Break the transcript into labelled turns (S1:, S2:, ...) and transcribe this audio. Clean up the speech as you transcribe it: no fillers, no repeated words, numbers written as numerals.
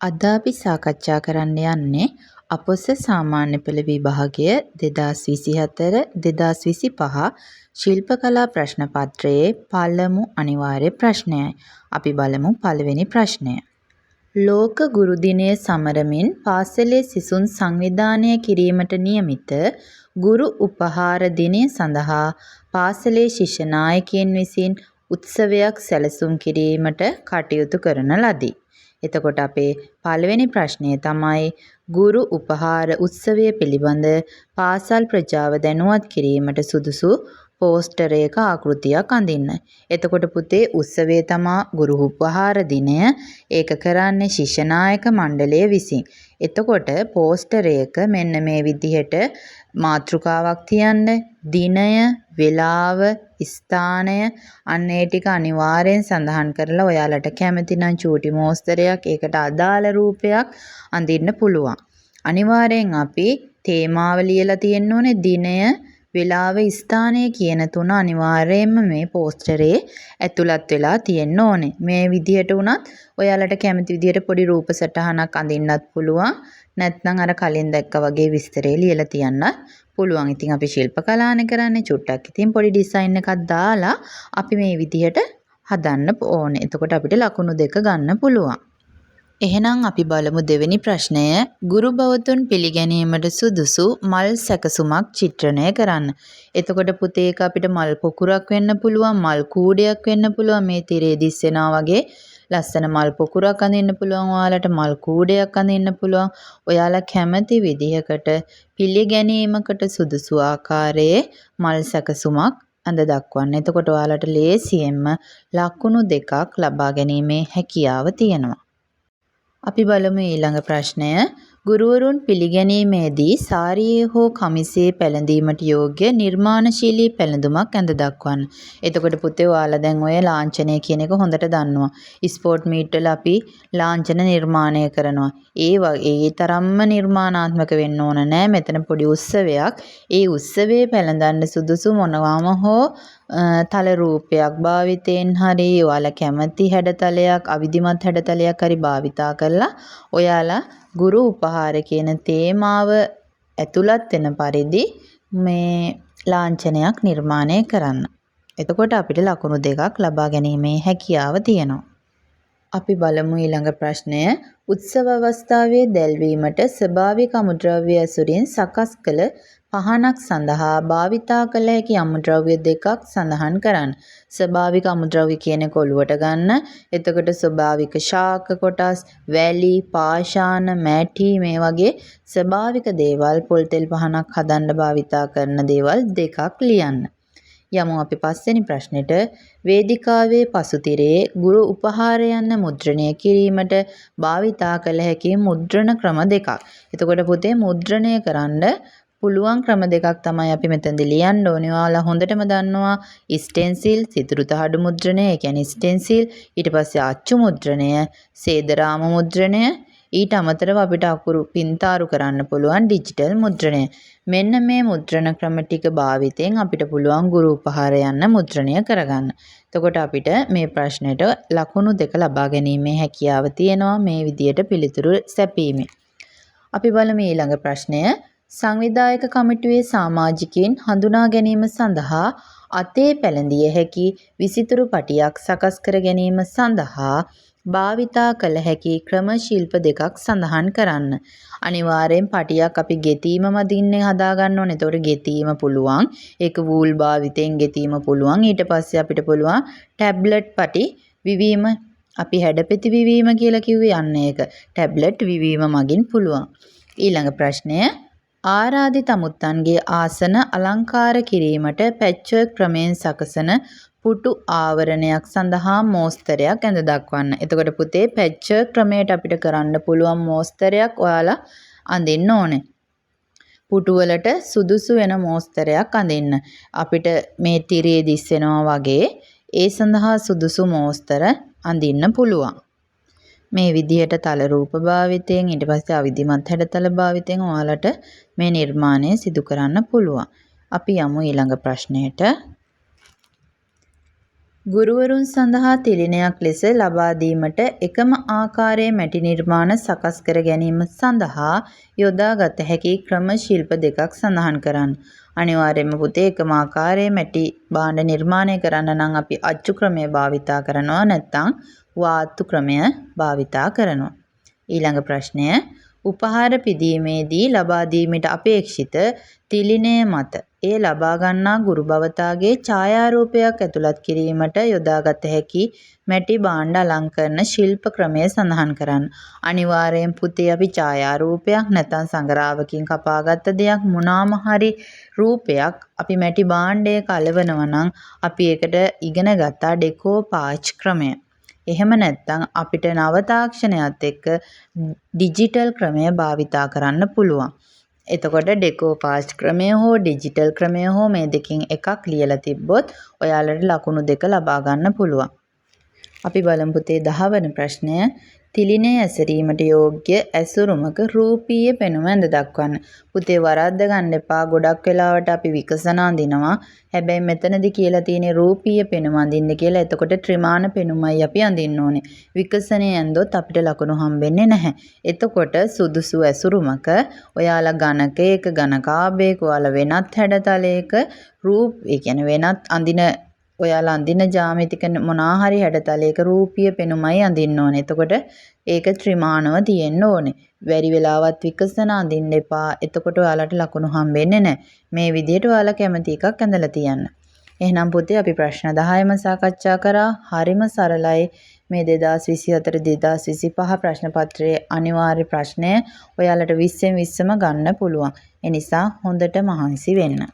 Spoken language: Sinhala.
S1: අද අපි සාකච්ඡා කරන්න යන්නේ අපොස සාමාන්‍ය පෙළ විභාගය 2024-2025 ශිල්ප කලා ප්‍රශ්න පත්‍රයේ පළමු අනිවාර්ය ප්‍රශ්නයයි. අපි බලමු පළවෙනි ප්‍රශ්නය. ලෝක ගුරු දිනය සමරමින් පාසලේ සිසුන් සංවිධානය කිරීමට නියමිත ගුරු උපහාර දිනය සඳහා පාසලේ ශිෂ්‍ය නායකයන් විසින් උත්සවයක් සැලසුම් කිරීමට කටයුතු කරන ලදී. එතකොට අපේ පළවෙනි ප්‍රශ්නය තමයි ගුරු උපහාර උත්සවය පිළිබඳ පාසල් ප්‍රජාව දැනුවත් කිරීමට සුදුසු පෝස්ටරයක ආකෘතියක් අඳින්න. එතකොට පුතේ උත්සවය තමා ගුරු උපහාර දිනය. ඒක කරන්නේ ශිෂ්‍ය නායක මණ්ඩලය විසින්. එතකොට පෝස්ටරයක මෙන්න මේ විදිහට මාතෘකාවක් තියන්න, දිනය, වේලාව, ස්ථානය අන්න ඒ ටික අනිවාර්යෙන් සඳහන් කරලා ඔයාලට කැමති නම් චූටි මෝස්තරයක් ඒකට අදාළ රූපයක් අඳින්න පුළුවන්. අනිවාර්යෙන් අපි තේමාව ලියලා තියෙන්න ඕනේ. දිනය, වේලාව, ස්ථානය කියන තුන අනිවාර්යයෙන්ම මේ පෝස්ටරේ ඇතුළත් වෙලා තියෙන්න ඕනේ. මේ විදිහට වුණත් ඔයාලට කැමති විදිහට පොඩි රූප සටහනක් අඳින්නත් පුළුවන්. නැත්නම් අර කලින් දැක්කා වගේ විස්තරේ ලියලා තියන්නත් පුළුවන්. ඉතින් අපි ශිල්ප කලානේ කරන්නේ චුට්ටක්. ඉතින් පොඩි ඩිසයින් එකක් දාලා අපි මේ විදිහට හදන්න ඕනේ. එතකොට අපිට ලකුණු 2 ගන්න පුළුවන්. එහෙනම් අපි බලමු දෙවෙනි ප්‍රශ්නය. ගුරු බවතුන් පිළිගැනීමට සුදුසු මල් සැකසුමක් චිත්‍රණය කරන්න. එතකොට පුතේ ඒක අපිට මල් පොකුරක් වෙන්න පුළුවන්, මල් කූඩයක් වෙන්න පුළුවන්. මේ තිරේ දිස්සෙනා වගේ ලස්සන මල් පොකුරක් අඳින්න පුළුවන්. ඔයාලට මල් කූඩයක් අඳින්න පුළුවන්. ඔයාලා කැමති විදිහකට පිළිගැනීමකට සුදුසු ආකාරයේ මල් සැකසුමක් අඳ දක්වන්න. එතකොට ඔයාලට ලේසියෙන්ම ලකුණු 2ක් ලබා ගැනීමේ හැකියාව තියෙනවා. අපි බලමු ඊළඟ ප්‍රශ්නය. ගුරුවරුන් පිළිගැනීමේදී සාරියේ හෝ කමිසයේ පැළඳීමට යෝග්‍ය නිර්මාණශීලී පැළඳුමක් ඇඳ දක්වන්න. එතකොට පුතේ ඔයාලා දැන් ඔය ලාංඡනය කියන එක හොඳට දන්නවා. ස්පෝර්ට් මීට් වල අපි ලාංඡන නිර්මාණය කරනවා. ඒ තරම්ම නිර්මාණාත්මක වෙන්න ඕන නෑ. මෙතන පොඩි උත්සවයක්. ඒ උත්සවයේ පැළඳන්න සුදුසු මොනවාම හෝ තල රූපයක් භාවිතයෙන් හරි ඔයාලා කැමති හැඩතලයක්, අවිධිමත් හැඩතලයක් හරි භාවිතා කරලා ඔයාලා ගුරු උපහාර කියන තේමාව ඇතුළත් වෙන පරිදි මේ ලාංඡනයක් නිර්මාණය කරන්න. එතකොට අපිට ලකුණු 2ක් ලබා ගැනීමේ හැකියාව තියෙනවා. අපි බලමු ඊළඟ ප්‍රශ්නය. උත්සව අවස්ථාවේ දැල්වීමට ස්වභාවික අමුද්‍රව්‍ය ඇසුරින් සකස් කළ පහනක් සඳහා භාවිතා කළ හැකි අමුද්‍රව්‍ය 2ක් සඳහන් කරන්න. ස්වභාවික අමුද්‍රව්‍ය කියන්නේ කොළුවට ගන්න. එතකොට ස්වභාවික ශාක කොටස්, වැලි, පාෂාණ, මැටි මේ වගේ ස්වභාවික දේවල් පොල් තෙල් පහනක් හදන්න භාවිතා කරන දේවල් 2ක් ලියන්න. යමු අපි පස්වෙනි ප්‍රශ්නෙට. වේදිකාවේ පසුතිරයේ ගුරු උපහාර යන්න මුද්‍රණය කිරීමට භාවිතා කළ හැකි මුද්‍රණ ක්‍රම 2ක්. එතකොට පුතේ මුද්‍රණය කරන්න පුළුවන් ක්‍රම 2ක් තමයි අපි මෙතනදී ලියන්න ඕනේ. ඔයාලා හොඳටම දන්නවා ස්ටෙන්සිල්, සිතුරු තහඩු මුද්‍රණය, ඒ කියන්නේ ස්ටෙන්සිල්. ඊට පස්සේ අච්චු මුද්‍රණය, සේදරාම මුද්‍රණය. ඊට අමතරව අපිට අකුරු පින්තාරු කරන්න පුළුවන් ඩිජිටල් මුද්‍රණය. මෙන්න මේ මුද්‍රණ ක්‍රම ටික භාවිතයෙන් අපිට පුළුවන් ගුරු උපහාර යන්න මුද්‍රණය කරගන්න. එතකොට අපිට මේ ප්‍රශ්නෙට ලකුණු 2 ලබා ගැනීමේ හැකියාව තියෙනවා මේ විදියට පිළිතුරු සැපීමේ. අපි බලමු ඊළඟ ප්‍රශ්නය. සංවිධායක කමිටුවේ සමාජිකයින් හඳුනා ගැනීම සඳහා අතේ පැළඳිය හැකි විසිතුරු පටියක් සකස් කර ගැනීම සඳහා භාවිතා කළ හැකි ක්‍රම ශිල්ප 2ක් සඳහන් කරන්න. අනිවාර්යෙන් පටියක් අපි ගෙතීම මදින්නේ හදා ගන්න ඕනේ. ඒතකොට ගෙතීම පුළුවන්. ඒක වූල් භාවිතයෙන් ගෙතීම පුළුවන්. ඊට පස්සේ අපිට පුළුවන් ටැබ්ලට් පටි විවීම. අපි හැඩපෙති විවීම කියලා කිව්වේ අන්න ඒක. ටැබ්ලට් විවීම මගින් පුළුවන්. ඊළඟ ප්‍රශ්නය. ආරාධිත අමුත්තන්ගේ ආසන අලංකාර කිරීමට පැච්වර්ක් ක්‍රමයෙන් සකසන පුටු ආවරණයක් සඳහා මෝස්තරයක් ඇඳ දක්වන්න. එතකොට පුතේ පැච්වර්ක් ක්‍රමයට අපිට කරන්න පුළුවන් මෝස්තරයක් ඔයාලා අඳින්න ඕනේ. පුටු වලට සුදුසු වෙන මෝස්තරයක් අඳින්න. අපිට මේ තිරේ දිස්සෙනවා වගේ ඒ සඳහා සුදුසු මෝස්තර අඳින්න පුළුවන්. මේ විදිහට තල රූප භාවිතයෙන් ඊට පස්සේ අවිධිමත් හැඩතල භාවිතයෙන් ඔයාලට මේ නිර්මාණය සිදු කරන්න පුළුවන්. අපි යමු ඊළඟ ප්‍රශ්නයට. ගුරුවරුන් සඳහා තිළිණයක් ලෙස ලබා දීමට එකම ආකාරයේ මැටි නිර්මාණ සකස් කර ගැනීම සඳහා යොදා ගත හැකි ක්‍රම ශිල්ප දෙකක් සඳහන් කරන්න. අනිවාර්යයෙන්ම පුතේ එකම ආකාරයේ මැටි භාණ්ඩ නිර්මාණය කරන්න නම් අපි අච්චු ක්‍රමය භාවිතා කරනවා නැත්නම් වාත්තු ක්‍රමය භාවිතා කරනවා. ඊළඟ ප්‍රශ්නය උපහාර පිදීමේදී ලබා දීමට අපේක්ෂිත තිළිණය මත ඒ ලබා ගන්නා ගුරු භවතාගේ ඡායාරූපයක් ඇතුළත් කිරීමට යොදාගත හැකි මැටි භාණ්ඩ අලංකරණ ශිල්ප ක්‍රමය සඳහන් කරන්න. අනිවාර්යෙන් පුතේ අපි ඡායාරූපයක් නැත්නම් සංගරාවකින් කපාගත්ත දෙයක් මොනාම හරි රූපයක් අපි මැටි භාණ්ඩයක අලවනවා නම් අපි ඒකට ඉගෙන ගත්තා ඩෙකෝපාජ් ක්‍රමය. එහෙම නැත්නම් අපිට නව තාක්ෂණයත් එක්ක ඩිජිටල් ක්‍රමය භාවිතා කරන්න පුළුවන්. එතකොට ඩෙකෝපාජ් ක්‍රමය හෝ ඩිජිටල් ක්‍රමය හෝ මේ දෙකෙන් එකක් ලියලා තිබ්බොත් ඔයාලට ලකුණු 2 ලබා ගන්න පුළුවන්. අපි බලමු පුතේ 10 වෙනි ප්‍රශ්නය. තිළිණය ඇසරීමට යෝග්‍ය ඇසුරුමක රූපීය පෙනුම ඇඳ දක්වන්න. පුතේ වරද්ද ගන්න එපා. ගොඩක් වෙලාවට අපි විකසන අඳිනවා. හැබැයි මෙතනදී කියලා තියෙන්නේ රූපීය පෙනුම අඳින්න කියලා. එතකොට ත්‍රිමාන පෙනුමයි අපි අඳින්න ඕනේ. විකසනයේ ඇඳොත් අපිට ලකුණු හම්බෙන්නේ නැහැ. එතකොට සුදුසු ඇසුරුමක ඔයාලා ඝනකයක ඝනකාභයක ඔයාලා වෙනත් හැඩතලයක ඒ කියන්නේ වෙනත් අඳින ඔයාලා අඳින ජ්‍යාමිතික මොනා හරි හැඩතලයක රූපීය පෙනුමයි අඳින්න ඕනේ. එතකොට ඒක ත්‍රිමානව තියෙන්න ඕනේ. බැරි වෙලාවත් විකසන අඳින්න එපා. එතකොට ඔයාලට ලකුණු හම්බෙන්නේ නැහැ. මේ විදිහට ඔයාලා කැමති එකක් ඇඳලා තියන්න. එහෙනම් පුතේ අපි ප්‍රශ්න 10ම සාකච්ඡා කරා. හරිම සරලයි. මේ 2024-2025 ප්‍රශ්න පත්‍රයේ අනිවාර්ය ප්‍රශ්නය ඔයාලට 20න් 20ම ගන්න පුළුවන්. ඒ නිසා හොඳට මහන්සි වෙන්න.